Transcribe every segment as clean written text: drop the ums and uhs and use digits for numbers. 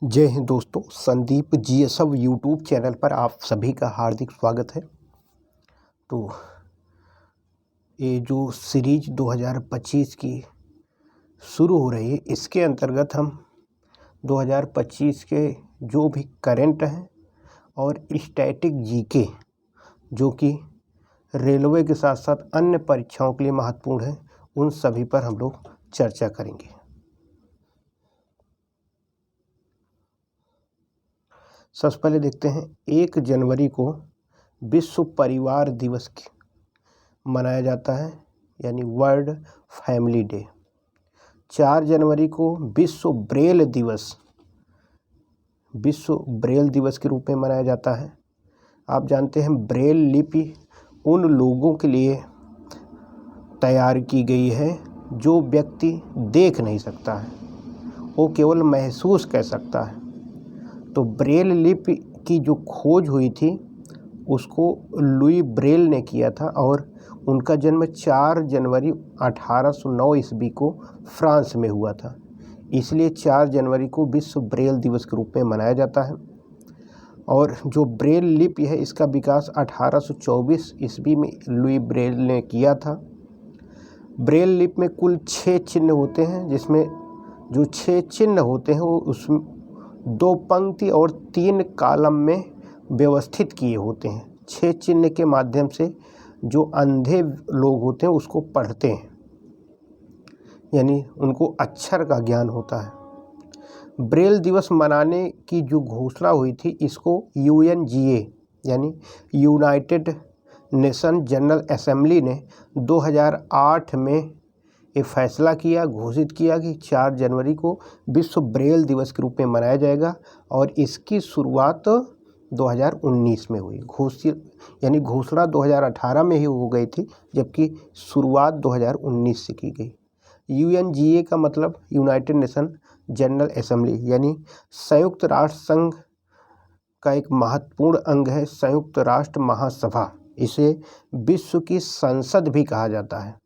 जय हिंद दोस्तों, Sandeep GSF YouTube channel पर आप सभी का हार्दिक स्वागत है। तो ये जो सीरीज 2025 की शुरू हो रही है, इसके अंतर्गत हम 2025 के जो भी करंट हैं और स्टैटिक जीके जो कि रेलवे के साथ साथ अन्य परीक्षाओं के लिए महत्वपूर्ण है, उन सभी पर हम लोग चर्चा करेंगे। सबसे पहले देखते हैं 1 जनवरी को विश्व परिवार दिवस मनाया जाता है, यानी वर्ल्ड फैमिली डे। 4 जनवरी को विश्व ब्रेल दिवस के रूप में मनाया जाता है। आप जानते हैं ब्रेल लिपि उन लोगों के लिए तैयार की गई है जो व्यक्ति देख नहीं सकता है, वो केवल महसूस कर सकता है। तो ब्रेल लिपि की जो खोज हुई थी उसको लुई ब्रेल ने किया था और उनका जन्म 4 जनवरी 1809 ईस्वी को फ्रांस में हुआ था। इसलिए 4 जनवरी को विश्व ब्रेल दिवस के रूप में मनाया जाता है। और जो ब्रेल लिपि है इसका विकास 1824 ईस्वी में लुई ब्रेल ने किया था। ब्रेल लिपि में कुल 6 चिन्ह होते हैं, जिसमें जो 6 चिन्ह होते हैं वो उसमें 2 पंक्ति और 3 कॉलम में व्यवस्थित किए होते हैं। 6 चिन्ह के माध्यम से जो अंधे लोग होते हैं उसको पढ़ते हैं, यानी उनको अक्षर का ज्ञान होता है। ब्रेल दिवस मनाने की जो घोषणा हुई थी इसको UNGA यानी यूनाइटेड नेशन जनरल असेंबली ने 2008 में ये फैसला किया, घोषित किया कि 4 जनवरी को विश्व ब्रेल दिवस के रूप में मनाया जाएगा और इसकी शुरुआत 2019 में हुई। घोषणा 2018 में ही हो गई थी, जबकि शुरुआत 2019 से की गई। UNGA का मतलब यूनाइटेड नेशन जनरल असेंबली, यानी संयुक्त राष्ट्र संघ का एक महत्वपूर्ण अंग है, संयुक्त राष्ट्र महासभा। इसे विश्व की संसद भी कहा जाता है।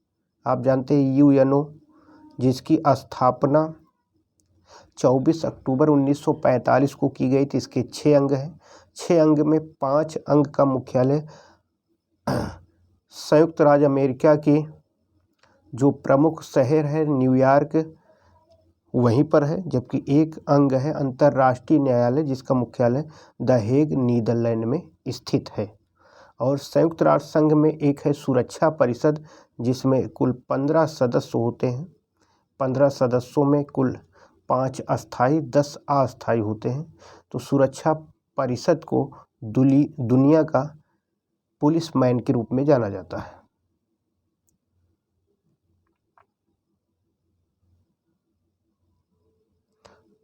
आप जानते हैं UNO, जिसकी स्थापना 24 अक्टूबर 1945 को की गई थी। इसके 6 अंग हैं। 6 अंग में 5 अंग का मुख्यालय संयुक्त राज्य अमेरिका के जो प्रमुख शहर है न्यूयॉर्क, वहीं पर है, जबकि 1 अंग है अंतर्राष्ट्रीय न्यायालय, जिसका मुख्यालय द हेग नीदरलैंड में स्थित है। और संयुक्त राष्ट्र संघ में एक है सुरक्षा परिषद, जिसमें कुल 15 सदस्य होते हैं। 15 सदस्यों में कुल 5 अस्थायी 10 अस्थायी होते हैं। तो सुरक्षा परिषद को दुनिया का पुलिस मैन के रूप में जाना जाता है।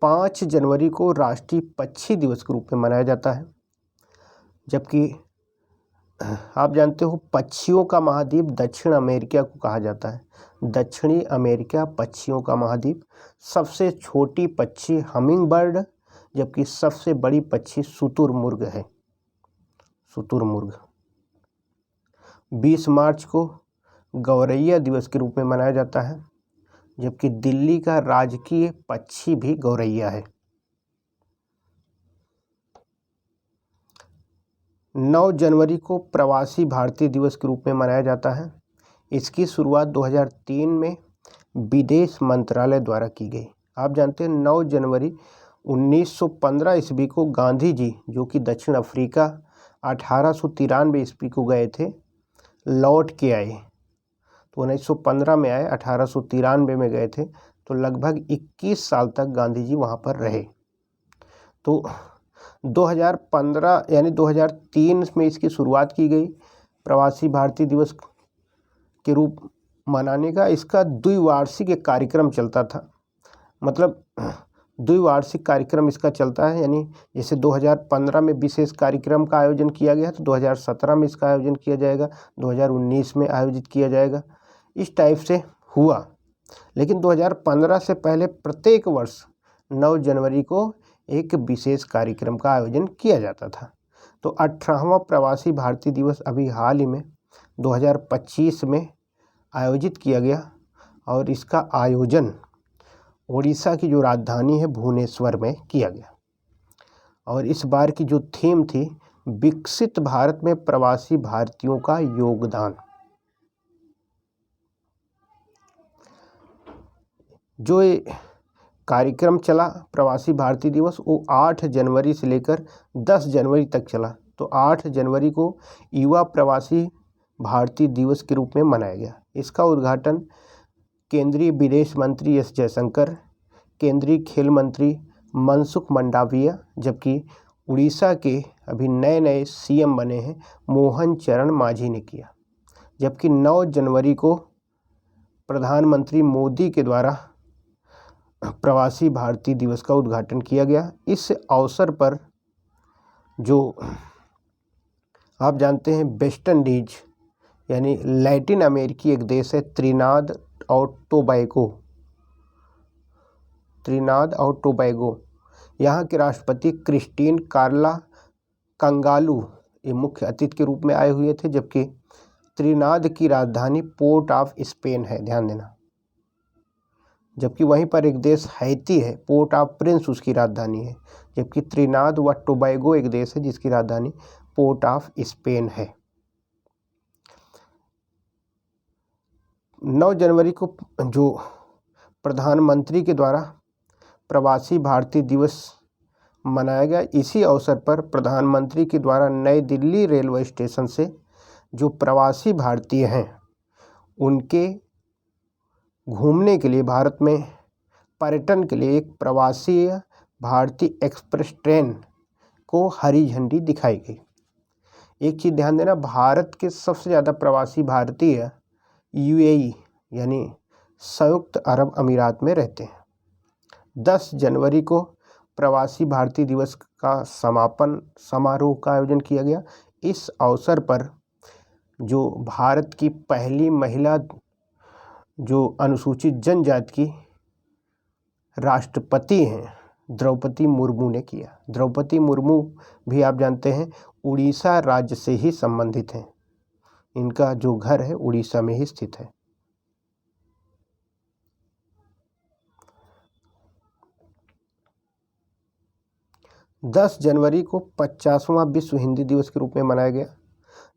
पाँच जनवरी को राष्ट्रीय पक्षी दिवस के रूप में मनाया जाता है, जबकि आप जानते हो पक्षियों का महाद्वीप दक्षिण अमेरिका को कहा जाता है। दक्षिणी अमेरिका पक्षियों का महाद्वीप। सबसे छोटी पक्षी हमिंग बर्ड, जबकि सबसे बड़ी पक्षी शुतुरमुर्ग है। शुतुरमुर्ग। 20 मार्च को गौरैया दिवस के रूप में मनाया जाता है, जबकि दिल्ली का राजकीय पक्षी भी गौरैया है। 9 जनवरी को प्रवासी भारतीय दिवस के रूप में मनाया जाता है। इसकी शुरुआत 2003 में विदेश मंत्रालय द्वारा की गई। आप जानते हैं 9 जनवरी 1915 ईस्वी को गांधी जी, जो कि दक्षिण अफ्रीका 1893 ईस्वी को गए थे, लौट के आए। तो 1915 में आए, 1893 में गए थे, तो लगभग 21 साल तक गांधी जी वहाँ पर रहे। तो 2015 यानी 2003 में इसकी शुरुआत की गई प्रवासी भारतीय दिवस के रूप मनाने का। इसका द्विवार्षिक एक कार्यक्रम चलता था, मतलब द्विवार्षिक कार्यक्रम इसका चलता है, यानी जैसे 2015 में विशेष कार्यक्रम का आयोजन किया गया, तो 2017 में इसका आयोजन किया जाएगा, 2019 में आयोजित किया जाएगा, इस टाइप से हुआ। लेकिन 2015 से पहले प्रत्येक वर्ष 9 जनवरी को एक विशेष कार्यक्रम का आयोजन किया जाता था। तो 18वां प्रवासी भारतीय दिवस अभी हाल ही में 2025 में आयोजित किया गया और इसका आयोजन ओडिशा की जो राजधानी है भुवनेश्वर में किया गया। और इस बार की जो थीम थी विकसित भारत में प्रवासी भारतीयों का योगदान। जो ये कार्यक्रम चला प्रवासी भारतीय दिवस वो 8 जनवरी से लेकर 10 जनवरी तक चला। तो 8 जनवरी को युवा प्रवासी भारतीय दिवस के रूप में मनाया गया। इसका उद्घाटन केंद्रीय विदेश मंत्री एस जयशंकर, केंद्रीय खेल मंत्री मनसुख मंडाविया, जबकि उड़ीसा के अभी नए नए सीएम बने हैं मोहन चरण मांझी ने किया। जबकि 9 जनवरी को प्रधानमंत्री मोदी के द्वारा प्रवासी भारतीय दिवस का उद्घाटन किया गया। इस अवसर पर जो आप जानते हैं वेस्ट इंडीज यानी लैटिन अमेरिकी एक देश है त्रिनाद और टोबैगो, यहाँ के राष्ट्रपति क्रिस्टीन कार्ला कंगालू ये मुख्य अतिथि के रूप में आए हुए थे। जबकि त्रिनाद की राजधानी पोर्ट ऑफ स्पेन है, ध्यान देना। जबकि वहीं पर एक देश हैती है, पोर्ट ऑफ प्रिंस उसकी राजधानी है। जबकि त्रिनाद व टोबैगो एक देश है जिसकी राजधानी पोर्ट ऑफ स्पेन है। 9 जनवरी को जो प्रधानमंत्री के द्वारा प्रवासी भारतीय दिवस मनाया गया, इसी अवसर पर प्रधानमंत्री के द्वारा नई दिल्ली रेलवे स्टेशन से जो प्रवासी भारतीय हैं उनके घूमने के लिए भारत में पर्यटन के लिए एक प्रवासी भारतीय एक्सप्रेस ट्रेन को हरी झंडी दिखाई गई। एक चीज़ ध्यान देना, भारत के सबसे ज़्यादा प्रवासी भारतीय यूएई यानी संयुक्त अरब अमीरात में रहते हैं। 10 जनवरी को प्रवासी भारतीय दिवस का समापन समारोह का आयोजन किया गया। इस अवसर पर जो भारत की पहली महिला जो अनुसूचित जनजाति की राष्ट्रपति हैं द्रौपदी मुर्मू ने किया। द्रौपदी मुर्मू भी आप जानते हैं उड़ीसा राज्य से ही संबंधित हैं। इनका जो घर है उड़ीसा में ही स्थित है। दस जनवरी को 50वां विश्व हिंदी दिवस के रूप में मनाया गया।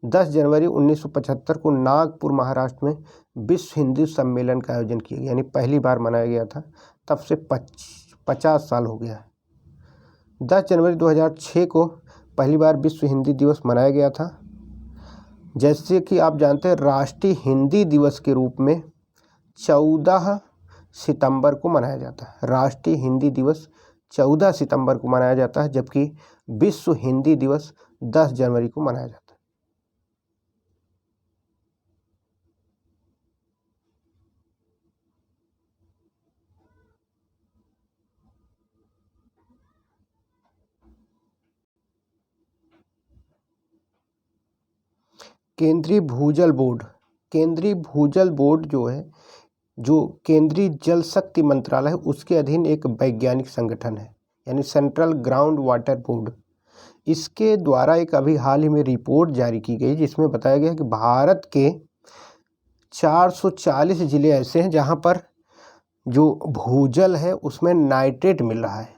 10 जनवरी 1975 को नागपुर महाराष्ट्र में विश्व हिंदी सम्मेलन का आयोजन किया गया, यानी पहली बार मनाया गया था। तब से 50 साल हो गया है। 10 जनवरी 2006 को पहली बार विश्व हिंदी दिवस मनाया गया था। जैसे कि आप जानते हैं राष्ट्रीय हिंदी दिवस के रूप में 14 सितंबर को मनाया जाता है। राष्ट्रीय हिंदी दिवस 14 सितंबर को मनाया जाता है, जबकि विश्व हिंदी दिवस 10 जनवरी को मनाया जाता है। केंद्रीय भूजल बोर्ड जो है, जो केंद्रीय जल शक्ति मंत्रालय है उसके अधीन एक वैज्ञानिक संगठन है, यानी सेंट्रल ग्राउंड वाटर बोर्ड। इसके द्वारा एक अभी हाल ही में रिपोर्ट जारी की गई जिसमें बताया गया कि भारत के 440 जिले ऐसे हैं जहां पर जो भूजल है उसमें नाइट्रेट मिल रहा है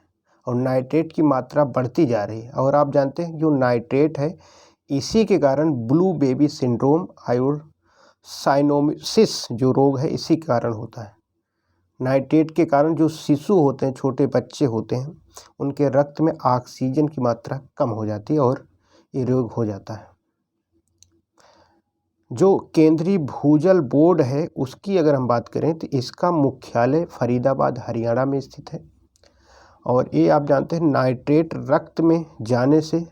और नाइट्रेट की मात्रा बढ़ती जा रही है। और आप जानते हैं जो नाइट्रेट है इसी के कारण ब्लू बेबी सिंड्रोम और साइनोसिस जो रोग है इसी के कारण होता है। नाइट्रेट के कारण जो शिशु होते हैं, छोटे बच्चे होते हैं, उनके रक्त में ऑक्सीजन की मात्रा कम हो जाती है और ये रोग हो जाता है। जो केंद्रीय भूजल बोर्ड है उसकी अगर हम बात करें तो इसका मुख्यालय फरीदाबाद हरियाणा में स्थित है। और ये आप जानते हैं नाइट्रेट रक्त में जाने से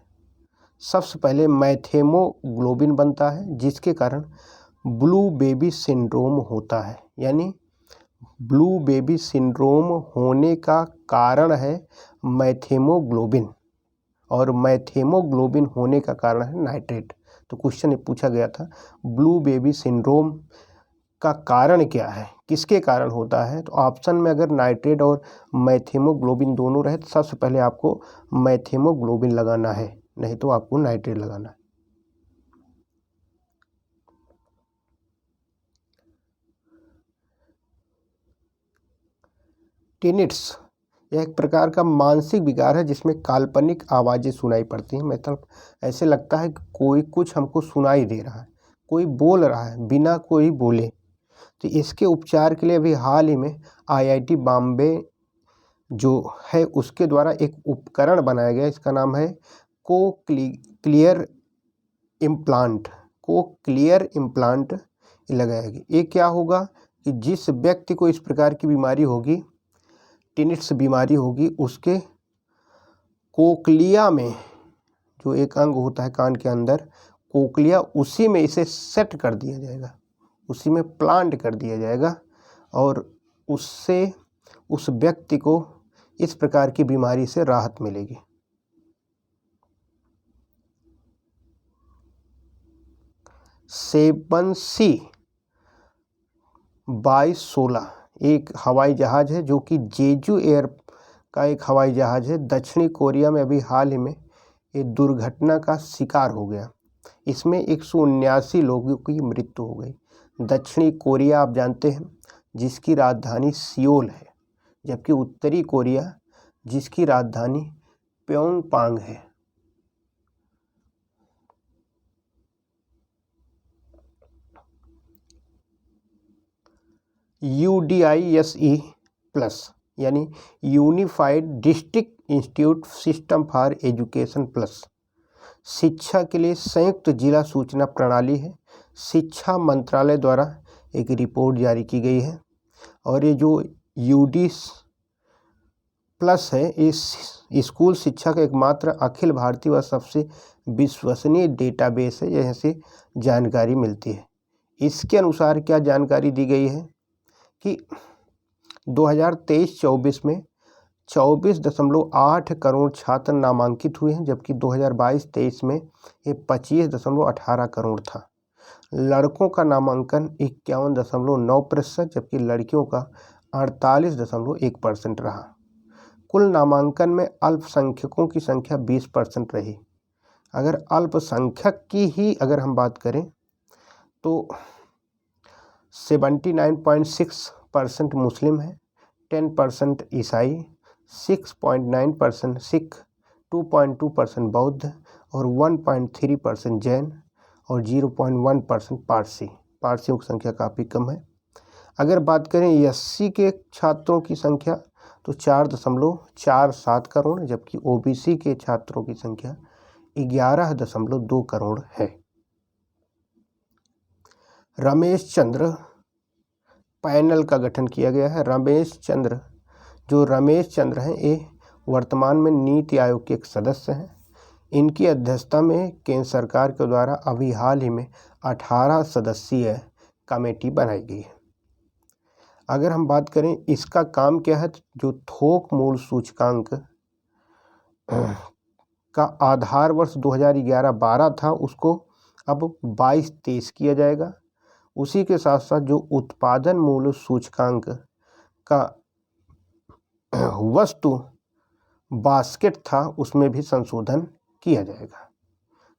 सबसे पहले मैथेमोग्लोबिन बनता है जिसके कारण ब्लू बेबी सिंड्रोम होता है। यानी ब्लू बेबी सिंड्रोम होने का कारण है मैथेमोग्लोबिन और मैथेमोग्लोबिन होने का कारण है नाइट्रेट। तो क्वेश्चन पूछा गया था ब्लू बेबी सिंड्रोम का कारण क्या है, किसके कारण होता है। तो ऑप्शन में अगर नाइट्रेट और मैथेमोग्लोबिन दोनों रहे तो सबसे पहले आपको मैथेमोग्लोबिन लगाना है, नहीं तो आपको नाइट्रेट लगाना है। टिनिट्स यह एक प्रकार का मानसिक विकार है जिसमें काल्पनिक आवाज़ें सुनाई पड़ती हैं। मतलब ऐसे लगता है कि कोई कुछ हमको सुनाई दे रहा है, कोई बोल रहा है बिना कोई बोले। तो इसके उपचार के लिए अभी हाल ही में IIT बॉम्बे जो है उसके द्वारा एक उपकरण बनाया गया। इसका नाम है कोक्लियर इम्प्लांट लगाया गया। ये क्या होगा कि जिस व्यक्ति को इस प्रकार की बीमारी होगी, टिनिट्स बीमारी होगी, उसके कोक्लिया में जो एक अंग होता है कान के अंदर, कोक्लिया, उसी में इसे सेट कर दिया जाएगा, उसी में प्लांट कर दिया जाएगा और उससे उस व्यक्ति को इस प्रकार की बीमारी से राहत मिलेगी। 7C-2216 एक हवाई जहाज़ है जो कि जेजू एयर का एक हवाई जहाज़ है। दक्षिणी कोरिया में अभी हाल ही में ये दुर्घटना का शिकार हो गया। इसमें 179 लोगों की मृत्यु हो गई। दक्षिणी कोरिया आप जानते हैं जिसकी राजधानी सियोल है, जबकि उत्तरी कोरिया जिसकी राजधानी प्योंगयांग है। UDISE+ यानी unified district institute system for education plus शिक्षा के लिए संयुक्त जिला सूचना प्रणाली है। शिक्षा मंत्रालय द्वारा एक रिपोर्ट जारी की गई है और ये जो UDISE+ है, इस स्कूल शिक्षा का एकमात्र अखिल भारतीय व सबसे विश्वसनीय डेटाबेस है, जहाँ से जानकारी मिलती है। इसके अनुसार क्या जानकारी दी गई है कि 2023-24 में 24.8 करोड़ छात्र नामांकित हुए हैं, जबकि 2022-23 में ये 25.18 करोड़ था। लड़कों का नामांकन 51.9%, जबकि लड़कियों का 48.1% रहा। कुल नामांकन में अल्पसंख्यकों की संख्या 20% रही। अगर अल्पसंख्यक की ही अगर हम बात करें तो 79.6% मुस्लिम है, 10% ईसाई, 6.9% सिख, 2.2% बौद्ध और 1.3% जैन और 0.1% पारसियों की संख्या काफ़ी कम है। अगर बात करें SC के छात्रों की संख्या तो 4.47 करोड़, जबकि OBC के छात्रों की संख्या 11.2 करोड़ है। रमेश चंद्र पैनल का गठन किया गया है। रमेश चंद्र हैं, ये वर्तमान में नीति आयोग के एक सदस्य हैं। इनकी अध्यक्षता में केंद्र सरकार के द्वारा अभी हाल ही में 18 सदस्यीय कमेटी बनाई गई है। अगर हम बात करें इसका काम क्या है, जो थोक मूल्य सूचकांक का आधार वर्ष 2011-12 था उसको अब 22-23 किया जाएगा। उसी के साथ साथ जो उत्पादन मूल्य सूचकांक का वस्तु बास्केट था उसमें भी संशोधन किया जाएगा।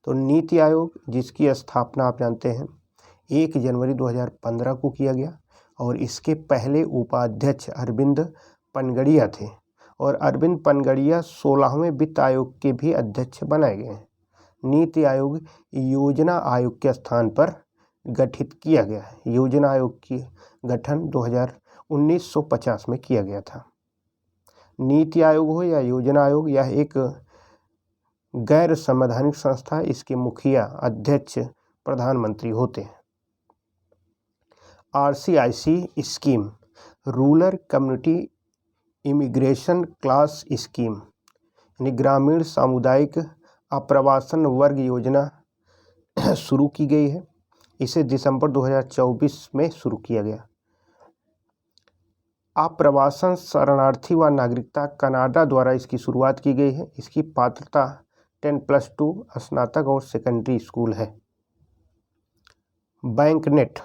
तो नीति आयोग जिसकी स्थापना आप जानते हैं 1 जनवरी 2015 को किया गया और इसके पहले उपाध्यक्ष अरविंद पनगड़िया थे और अरविंद पनगड़िया 16वें वित्त आयोग के भी अध्यक्ष बनाए गए हैं। नीति आयोग योजना आयोग के स्थान पर गठित किया गया है। योजना आयोग की गठन 1950 में किया गया था। नीति आयोग हो या योजना आयोग, यह एक गैर संवैधानिक संस्था है। इसके मुखिया अध्यक्ष प्रधानमंत्री होते हैं। RCIC scheme, rural community immigration class scheme, यानी ग्रामीण सामुदायिक आप्रवासन वर्ग योजना शुरू की गई है। इसे दिसंबर 2024 में शुरू किया गया। आप्रवासन, शरणार्थी व नागरिकता कनाडा द्वारा इसकी शुरुआत की गई है। इसकी पात्रता 10+2 स्नातक और सेकेंडरी स्कूल है। बैंकनेट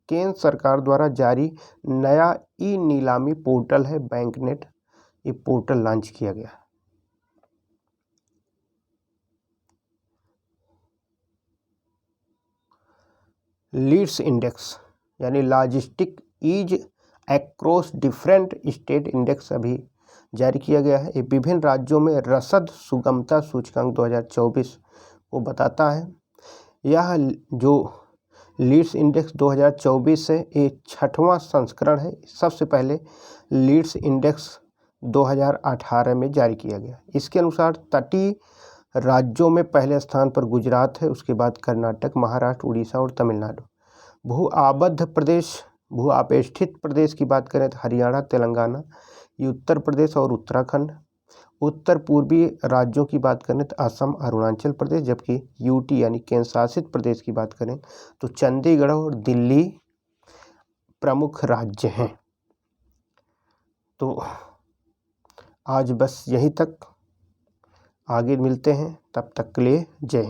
केंद्र सरकार द्वारा जारी नया नीलामी पोर्टल है बैंकनेट। ये पोर्टल लॉन्च किया गया। लीड्स इंडेक्स यानी logistic ease across different state index अभी जारी किया गया है। ये विभिन्न राज्यों में रसद सुगमता सूचकांक 2024 को बताता है। यह जो लीड्स इंडेक्स 2024 है, ये 6वां संस्करण है। सबसे पहले लीड्स इंडेक्स 2018 में जारी किया गया। इसके अनुसार तटीय राज्यों में पहले स्थान पर गुजरात है, उसके बाद कर्नाटक, महाराष्ट्र, उड़ीसा और तमिलनाडु। भू आपेक्षित प्रदेश की बात करें तो हरियाणा, तेलंगाना, ये उत्तर प्रदेश और उत्तराखंड। उत्तर पूर्वी राज्यों की बात करें तो असम, अरुणाचल प्रदेश, जबकि यूटी यानी केंद्र शासित प्रदेश की बात करें तो चंडीगढ़ और दिल्ली प्रमुख राज्य हैं। तो आज बस यहीं तक, आगे मिलते हैं, तब तक के लिए जय हिंद।